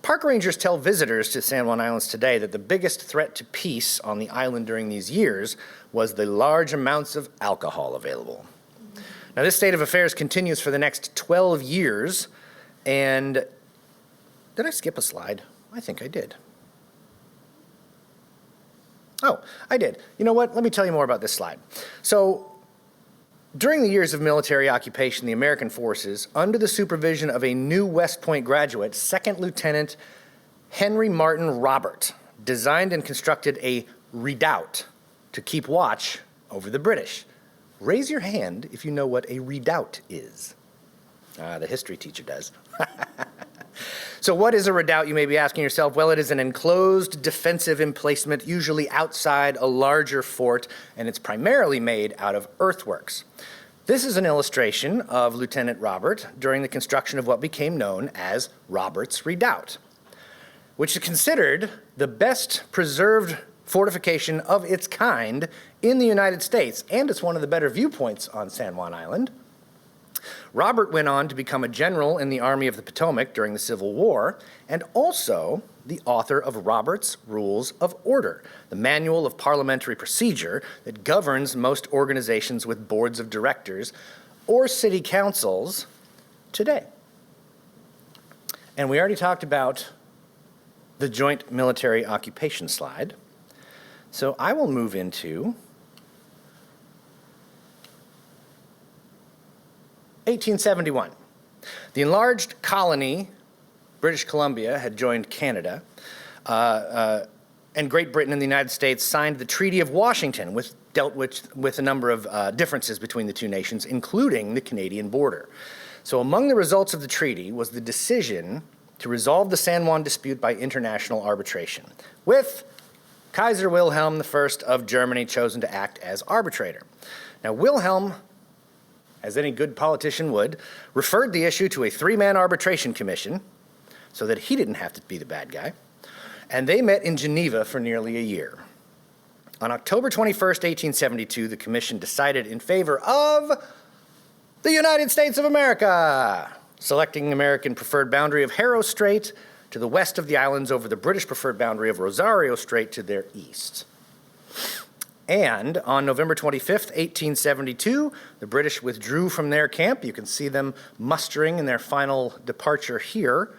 [SPEAKER 3] Park rangers tell visitors to San Juan Islands today that the biggest threat to peace on the island during these years was the large amounts of alcohol available. Now, this state of affairs continues for the next 12 years, and did I skip a slide? I think I did. Oh, I did. You know what? Let me tell you more about this slide. So, during the years of military occupation, the American forces, under the supervision of a new West Point graduate, Second Lieutenant Henry Martin Robert, designed and constructed a redoubt to keep watch over the British. Raise your hand if you know what a redoubt is. The history teacher does. So what is a redoubt, you may be asking yourself? Well, it is an enclosed defensive emplacement, usually outside a larger fort, and it's primarily made out of earthworks. This is an illustration of Lieutenant Robert during the construction of what became known as Robert's Redoubt, which is considered the best preserved fortification of its kind in the United States, and it's one of the better viewpoints on San Juan Island. Robert went on to become a general in the Army of the Potomac during the Civil War, and also the author of Robert's Rules of Order, the manual of parliamentary procedure that governs most organizations with boards of directors or city councils today. And we already talked about the joint military occupation slide, so I will move into 1871. The enlarged colony, British Columbia, had joined Canada, and Great Britain and the United States signed the Treaty of Washington, which dealt with a number of differences between the two nations, including the Canadian border. So among the results of the treaty was the decision to resolve the San Juan dispute by international arbitration, with Kaiser Wilhelm I of Germany chosen to act as arbitrator. Now, Wilhelm, as any good politician would, referred the issue to a three-man arbitration commission so that he didn't have to be the bad guy, and they met in Geneva for nearly a year. On October 21st, 1872, the commission decided in favor of the United States of America, selecting American preferred boundary of Harrow Strait to the west of the islands over the British preferred boundary of Rosario Strait to their east. And on November 25th, 1872, the British withdrew from their camp. You can see them mustering in their final departure here.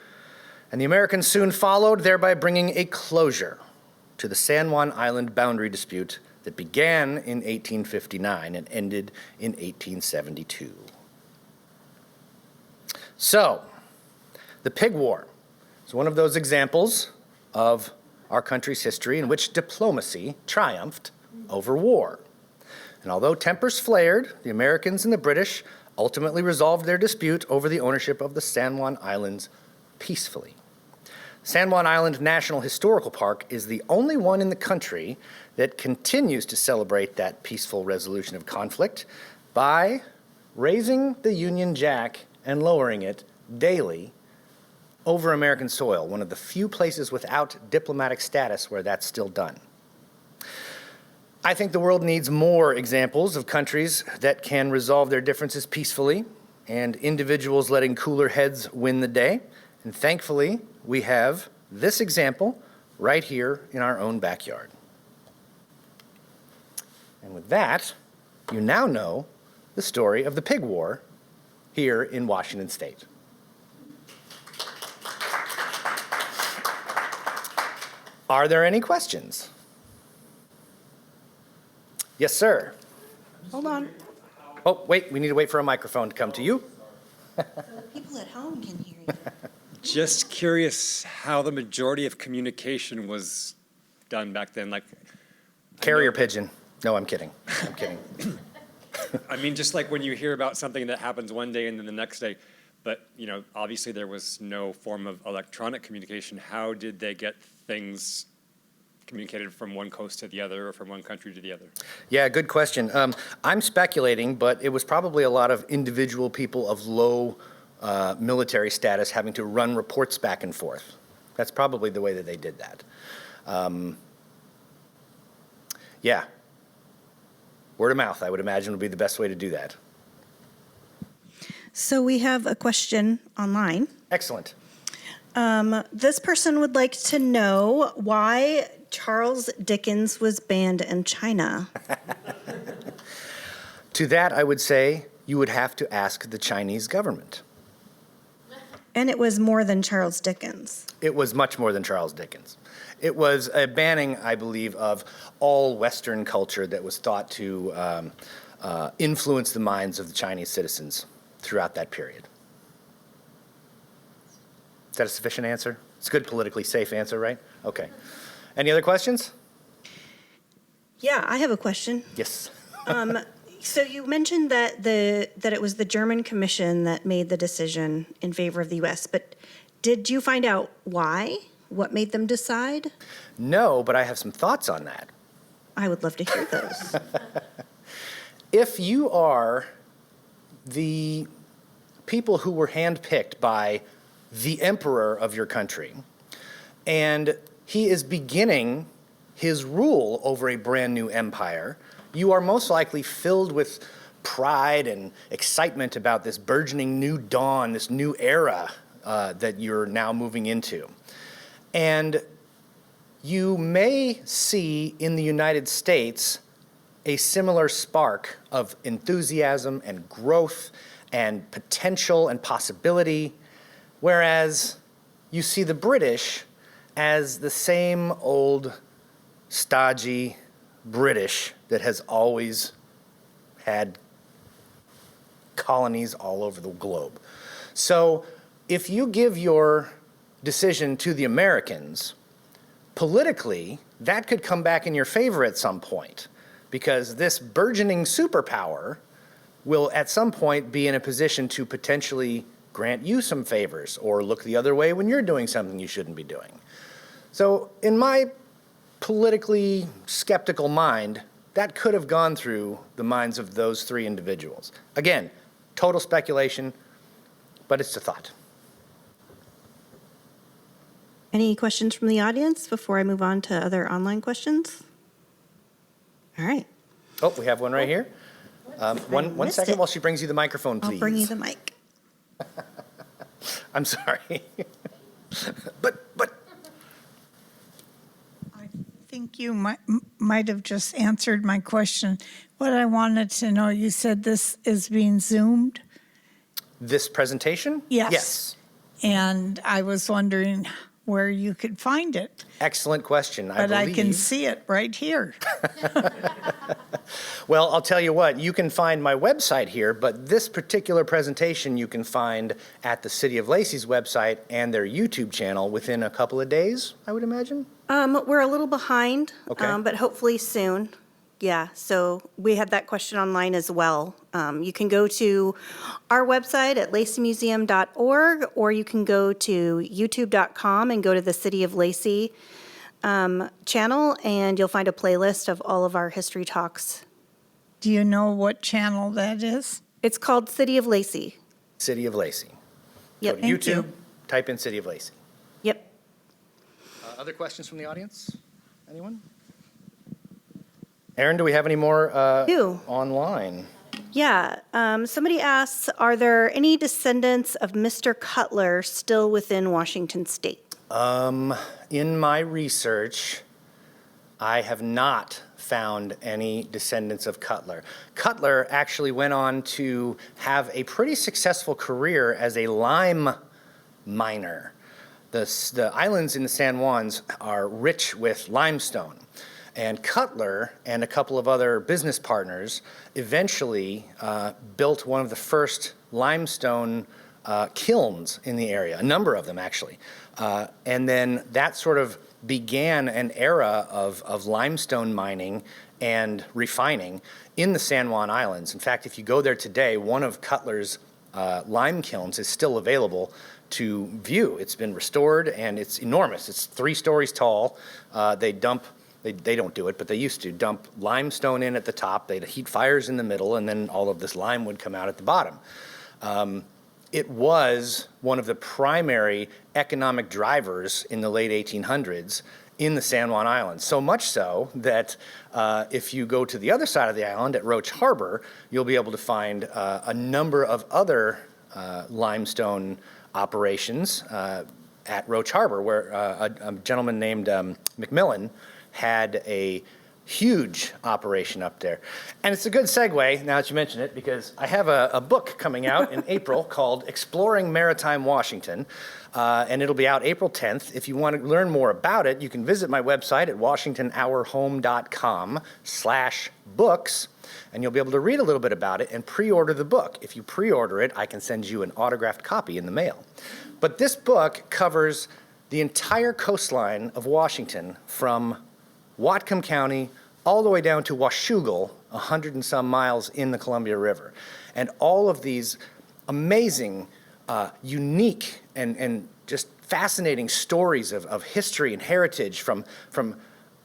[SPEAKER 3] And the Americans soon followed, thereby bringing a closure to the San Juan Island boundary dispute that began in 1859 and ended in 1872. So, the Pig War is one of those examples of our country's history in which diplomacy triumphed over war. And although tempers flared, the Americans and the British ultimately resolved their dispute over the ownership of the San Juan Islands peacefully. San Juan Island National Historical Park is the only one in the country that continues to celebrate that peaceful resolution of conflict by raising the Union Jack and lowering it daily over American soil, one of the few places without diplomatic status where that's still done. I think the world needs more examples of countries that can resolve their differences peacefully and individuals letting cooler heads win the day. And thankfully, we have this example right here in our own backyard. And with that, you now know the story of the Pig War here in Washington State. Are there any questions? Yes, sir.
[SPEAKER 1] Hold on.
[SPEAKER 3] Oh, wait, we need to wait for a microphone to come to you.
[SPEAKER 1] So people at home can hear you.
[SPEAKER 4] Just curious how the majority of communication was done back then. Like
[SPEAKER 3] Carrier pigeon. No, I'm kidding. I'm kidding.
[SPEAKER 4] I mean, just like when you hear about something that happens one day and then the next day, but obviously there was no form of electronic communication. How did they get things communicated from one coast to the other or from one country to the other?
[SPEAKER 3] Yeah, good question. I'm speculating, but it was probably a lot of individual people of low military status having to run reports back and forth. That's probably the way that they did that. Yeah. Word of mouth, I would imagine, would be the best way to do that.
[SPEAKER 1] So we have a question online.
[SPEAKER 3] Excellent.
[SPEAKER 1] This person would like to know why Charles Dickens was banned in China.
[SPEAKER 3] To that, I would say you would have to ask the Chinese government.
[SPEAKER 1] And it was more than Charles Dickens.
[SPEAKER 3] It was much more than Charles Dickens. It was a banning, I believe, of all Western culture that was thought to influence the minds of the Chinese citizens throughout that period. Is that a sufficient answer? It's a good politically safe answer, right? Okay. Any other questions?
[SPEAKER 1] Yeah, I have a question.
[SPEAKER 3] Yes.
[SPEAKER 1] So you mentioned that it was the German commission that made the decision in favor of the U.S., but did you find out why? What made them decide?
[SPEAKER 3] No, but I have some thoughts on that.
[SPEAKER 1] I would love to hear those.
[SPEAKER 3] If you are the people who were handpicked by the emperor of your country, and he is beginning his rule over a brand new empire, you are most likely filled with pride and excitement about this burgeoning new dawn, this new era that you're now moving into. And you may see in the United States a similar spark of enthusiasm and growth and potential and possibility, whereas you see the British as the same old stodgy British that has always had colonies all over the globe. So if you give your decision to the Americans, politically, that could come back in your favor at some point, because this burgeoning superpower will at some point be in a position to potentially grant you some favors or look the other way when you're doing something you shouldn't be doing. So in my politically skeptical mind, that could have gone through the minds of those three individuals. Again, total speculation, but it's a thought.
[SPEAKER 1] Any questions from the audience before I move on to other online questions? All right.
[SPEAKER 3] Oh, we have one right here. One
[SPEAKER 1] missed
[SPEAKER 3] second
[SPEAKER 1] it.
[SPEAKER 3] while she brings you the microphone, please.
[SPEAKER 1] I'll bring you the mic.
[SPEAKER 3] I'm sorry. but
[SPEAKER 5] I think you might have just answered my question. What I wanted to know, you said this is being Zoomed,
[SPEAKER 3] this presentation?
[SPEAKER 5] Yes.
[SPEAKER 3] Yes.
[SPEAKER 5] and I was wondering where you could find it.
[SPEAKER 3] Excellent question.
[SPEAKER 5] But I can
[SPEAKER 3] believe-
[SPEAKER 5] see it right here.
[SPEAKER 3] Well, I'll tell you what, you can find my website here, but this particular presentation you can find at the City of Lacey's website and their YouTube channel within a couple of days, I would imagine.
[SPEAKER 1] We're a little behind,
[SPEAKER 3] Okay.
[SPEAKER 1] but hopefully soon. Yeah, so we had that question online as well. You can go to our website at laceymuseum.org, or you can go to youtube.com and go to the City of Lacey channel, and you'll find a playlist of all of our history talks.
[SPEAKER 5] Do you know what channel that is?
[SPEAKER 1] It's called City of Lacey.
[SPEAKER 3] City of Lacey.
[SPEAKER 1] Yep.
[SPEAKER 3] Go to
[SPEAKER 5] Thank
[SPEAKER 3] YouTube,
[SPEAKER 5] you.
[SPEAKER 3] type in City of Lacey.
[SPEAKER 1] Yep.
[SPEAKER 3] Other questions from the audience? Anyone? Aaron, do we have any more
[SPEAKER 1] Do.
[SPEAKER 3] online?
[SPEAKER 1] Yeah, somebody asks, are there any descendants of Mr. Cutler still within Washington State?
[SPEAKER 3] In my research, I have not found any descendants of Cutler. Cutler actually went on to have a pretty successful career as a lime miner. The islands in the San Juans are rich with limestone. And Cutler and a couple of other business partners eventually built one of the first limestone kilns in the area, a number of them actually. And then that sort of began an era of limestone mining and refining in the San Juan Islands. In fact, if you go there today, one of Cutler's lime kilns is still available to view. It's been restored and it's enormous. It's 3 stories tall. They don't do it, but they used to dump limestone in at the top. They'd heat fires in the middle, and then all of this lime would come out at the bottom. It was one of the primary economic drivers in the late 1800s in the San Juan Islands. So much so that if you go to the other side of the island at Roach Harbor, you'll be able to find a number of other limestone operations at Roach Harbor, where a gentleman named McMillan had a huge operation up there. And it's a good segue, now that you mention it, because I have a book coming out in April called Exploring Maritime Washington, and it'll be out April 10th. If you want to learn more about it, you can visit my website at washingtonourhome.com/books, and you'll be able to read a little bit about it and pre-order the book. If you pre-order it, I can send you an autographed copy in the mail. But this book covers the entire coastline of Washington from Whatcom County all the way down to Washougal, 100 and some miles in the Columbia River. And all of these amazing, unique, and just fascinating stories of history and heritage from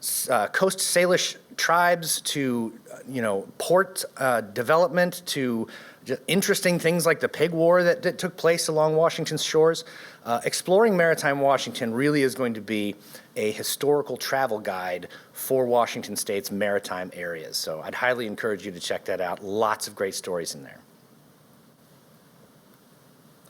[SPEAKER 3] Coast Salish tribes to, port development to interesting things like the Pig War that took place along Washington's shores. Exploring Maritime Washington really is going to be a historical travel guide for Washington State's maritime areas. So I'd highly encourage you to check that out. Lots of great stories in there.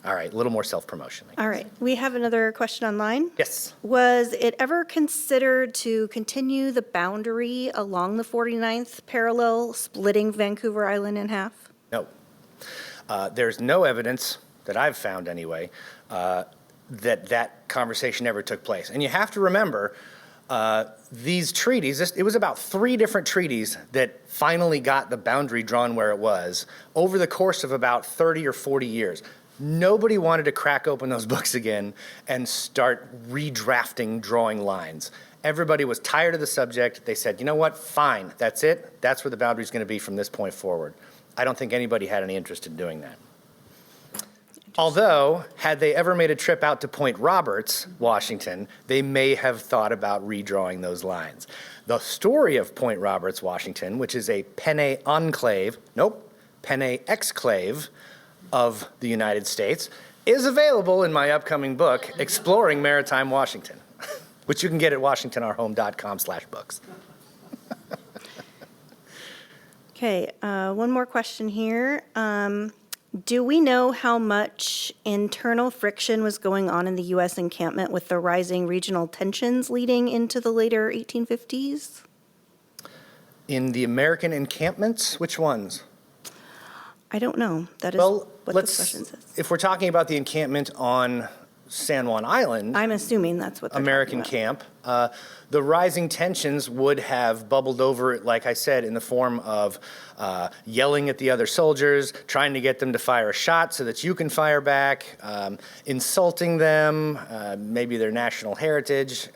[SPEAKER 3] All right, a little more self-promotion.
[SPEAKER 1] All right, we have another question online.
[SPEAKER 3] Yes.
[SPEAKER 1] Was it ever considered to continue the boundary along the 49th parallel, splitting Vancouver Island in half?
[SPEAKER 3] No. There's no evidence that I've found anyway that conversation ever took place. And you have to remember, these treaties, it was about 3 different treaties that finally got the boundary drawn where it was over the course of about 30 or 40 years. Nobody wanted to crack open those books again and start redrafting drawing lines. Everybody was tired of the subject. They said, you know what, fine, that's it. That's where the boundary's going to be from this point forward. I don't think anybody had any interest in doing that. Although, had they ever made a trip out to Point Roberts, Washington, they may have thought about redrawing those lines. The story of Point Roberts, Washington, which is a Penne exclave of the United States, is available in my upcoming book, Exploring Maritime Washington, which you can get at washingtonourhome.com/books.
[SPEAKER 1] Okay, one more question here. Do we know how much internal friction was going on in the U.S. encampment with the rising regional tensions leading into the later 1850s?
[SPEAKER 3] In the American encampments, which ones?
[SPEAKER 1] I don't know. That is
[SPEAKER 3] Well,
[SPEAKER 1] what this question says.
[SPEAKER 3] if we're talking about the encampment on San Juan Island,
[SPEAKER 1] I'm assuming that's what they're
[SPEAKER 3] American
[SPEAKER 1] talking about.
[SPEAKER 3] camp, the rising tensions would have bubbled over, like I said, in the form of yelling at the other soldiers, trying to get them to fire a shot so that you can fire back, insulting them, maybe their national heritage,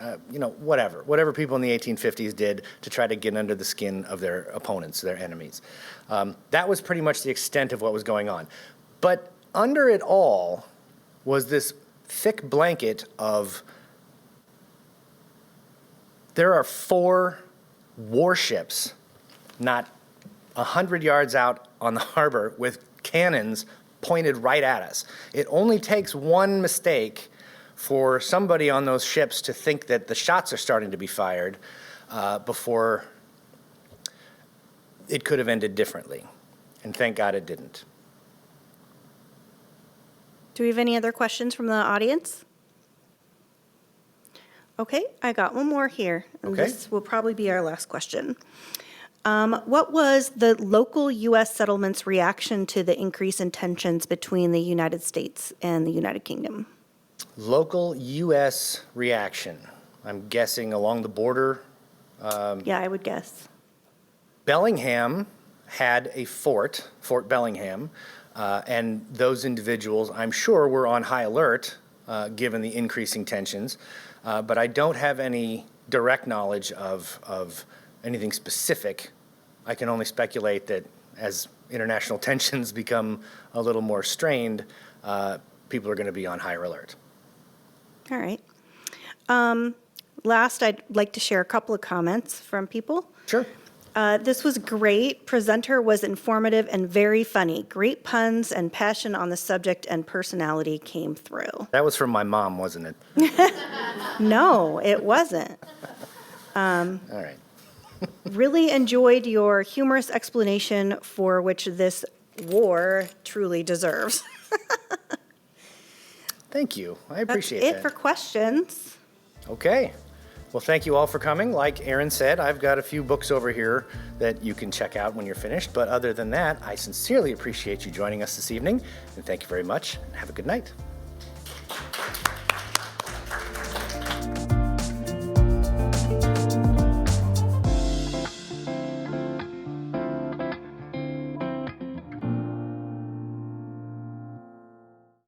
[SPEAKER 3] whatever people in the 1850s did to try to get under the skin of their opponents, their enemies. That was pretty much the extent of what was going on. But under it all was this thick blanket of, there are 4 warships not 100 yards out on the harbor with cannons pointed right at us. It only takes one mistake for somebody on those ships to think that the shots are starting to be fired before it could have ended differently. And thank God it didn't.
[SPEAKER 1] Do we have any other questions from the audience? Okay, I got one more here. And
[SPEAKER 3] Okay.
[SPEAKER 1] This will probably be our last question. What was the local U.S. settlements' reaction to the increase in tensions between the United States and the United Kingdom?
[SPEAKER 3] Local U.S. reaction. I'm guessing along the border.
[SPEAKER 1] Yeah, I would guess.
[SPEAKER 3] Bellingham had a Fort Bellingham, and those individuals, I'm sure, were on high alert given the increasing tensions, but I don't have any direct knowledge of anything specific. I can only speculate that as international tensions become a little more strained, people are going to be on higher alert.
[SPEAKER 1] All right. Last, I'd like to share a couple of comments from people.
[SPEAKER 3] Sure.
[SPEAKER 1] This was great. Presenter was informative and very funny. Great puns and passion on the subject and personality came through.
[SPEAKER 3] That was from my mom, wasn't it?
[SPEAKER 1] No, it wasn't.
[SPEAKER 3] All right.
[SPEAKER 1] Really enjoyed your humorous explanation for which this war truly deserves.
[SPEAKER 3] Thank you. I
[SPEAKER 1] That's
[SPEAKER 3] appreciate
[SPEAKER 1] it
[SPEAKER 3] that.
[SPEAKER 1] for questions.
[SPEAKER 3] Okay. Well, thank you all for coming. Like Aaron said, I've got a few books over here that you can check out when you're finished. But other than that, I sincerely appreciate you joining us this evening. And thank you very much. And have a good night.